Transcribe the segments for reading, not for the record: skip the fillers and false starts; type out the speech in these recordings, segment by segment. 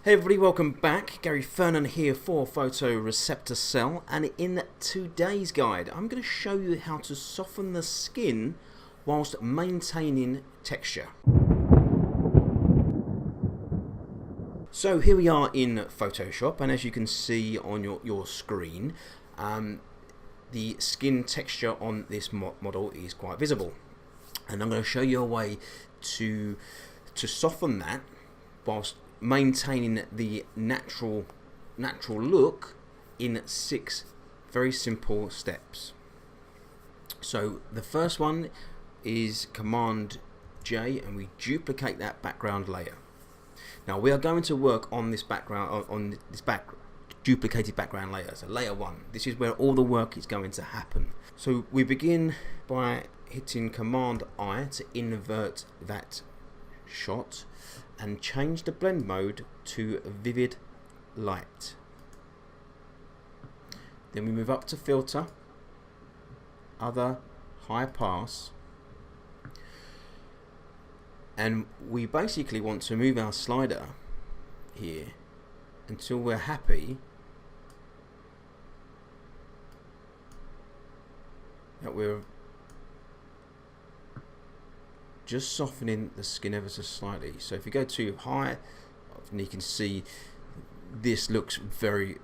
Hey everybody, welcome back. Gary Fernan here for PHOTORECEPTORCELL, and in today's guide I'm going to show you how to soften the skin whilst maintaining texture. So here we are in Photoshop, and as you can see on your screen, the skin texture on this model is quite visible, and I'm going to show you a way to soften that whilst maintaining the natural look in 6 very simple steps. So the first one is Command J, and we duplicate that background layer. Now we are going to work on this background, on this duplicated background layer. So layer 1, this is where all the work is going to happen. So we begin by hitting Command I to invert that shot and change the blend mode to vivid light. Then we move up to filter, other, high pass, and we basically want to move our slider here until we're happy that we're just softening the skin ever so slightly. So if you go too high, you can see this looks very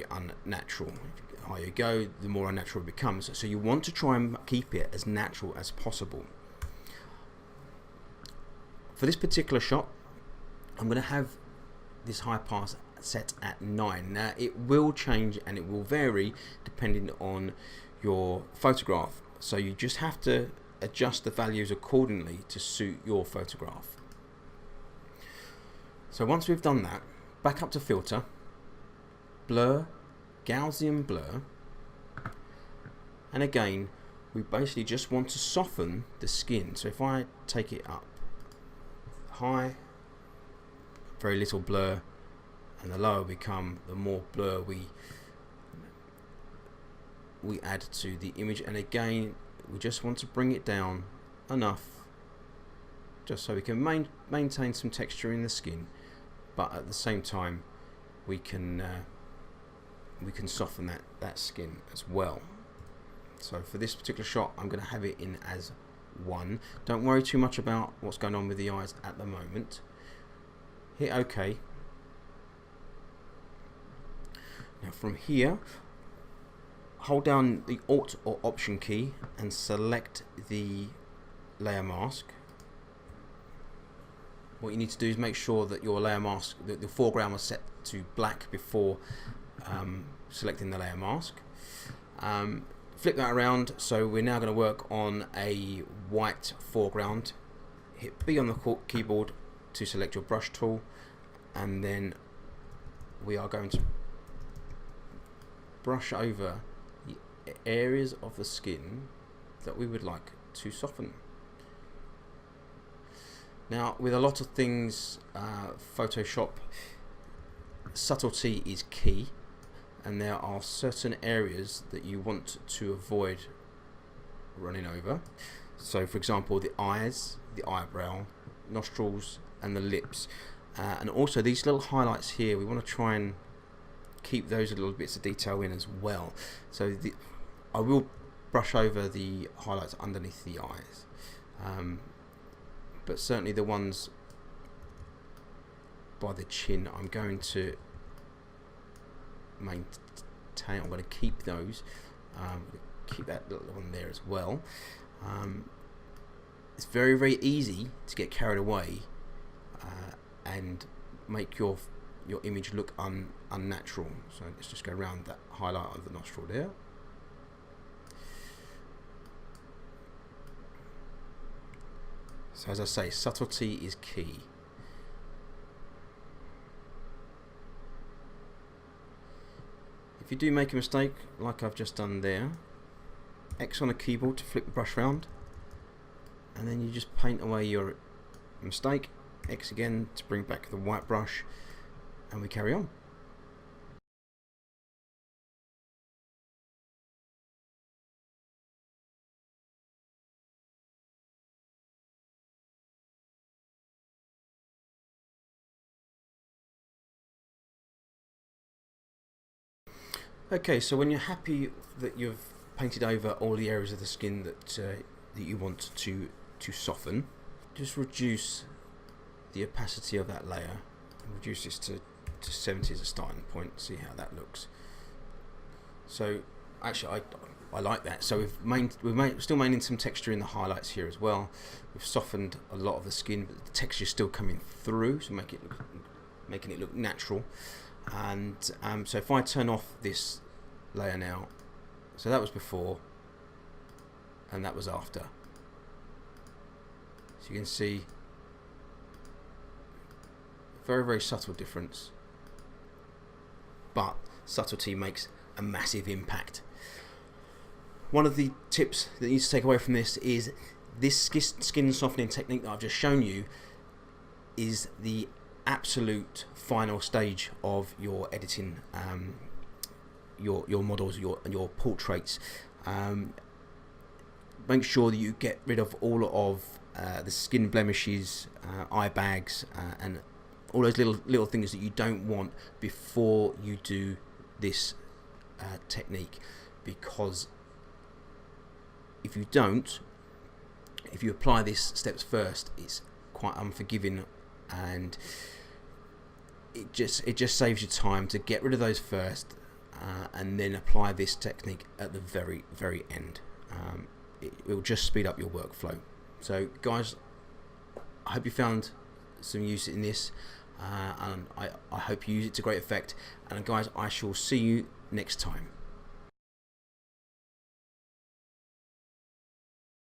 unnatural. The higher you go, the more unnatural it becomes. So you want to try and keep it as natural as possible. For this particular shot, I'm going to have this high pass set at 9. Now it will change and it will vary depending on your photograph, so you just have to adjust the values accordingly to suit your photograph. So once we've done that, back up to filter, blur, Gaussian blur, and again we basically just want to soften the skin. So if I take it up high, very little blur, and the lower we come, the more blur we add to the image. And again, we just want to bring it down enough just so we can maintain some texture in the skin, but at the same time we can soften that skin as well. So for this particular shot, I'm going to have it in as 1. Don't worry too much about what's going on with the eyes at the moment. Hit OK. Now from here, hold down the Alt or Option key and select the layer mask. What you need to do is make sure that your layer mask, that the foreground was set to black before selecting the layer mask. Flip that around, so we're now going to work on a white foreground. Hit B on the keyboard to select your brush tool, and then we are going to brush over the areas of the skin that we would like to soften. Now with a lot of things, Photoshop, subtlety is key, and there are certain areas that you want to avoid running over. So for example, the eyes, the eyebrow, nostrils and the lips, and also these little highlights here, we want to try and keep those little bits of detail in as well. So I will brush over the highlights underneath the eyes, but certainly the ones by the chin, I'm going to maintain. I'm going to keep those, keep that little one there as well. It's very easy to get carried away and make your image look unnatural. So let's just go around that highlight of the nostril there. So as I say, subtlety is key. If you do make a mistake, like I've just done there, X on a keyboard to flip the brush around, and then you just paint away your mistake. X again to bring back the white brush, and we carry on. Okay, so when you're happy that you've painted over all the areas of the skin that you want to soften, just reduce the opacity of that layer and reduce this to 70 as a starting point. See how that looks. So actually I like that. So we're still maintaining some texture in the highlights here as well. We've softened a lot of the skin, but the texture is still coming through, so making it look natural. And so if I turn off this layer now, so that was before and that was after. So you can see very, very subtle difference, but subtlety makes a massive impact. One of the tips that you need to take away from this is this skin softening technique that I've just shown you is the absolute final stage of your editing, your models, your portraits. Make sure that you get rid of all of the skin blemishes, eye bags, and all those little things that you don't want before you do this technique, because if you don't, if you apply these steps first, it's quite unforgiving, and it just saves you time to get rid of those first, and then apply this technique at the very, very end. It will just speed up your workflow. So guys, I hope you found some use in this, and I hope you use it to great effect. And guys, I shall see you next time.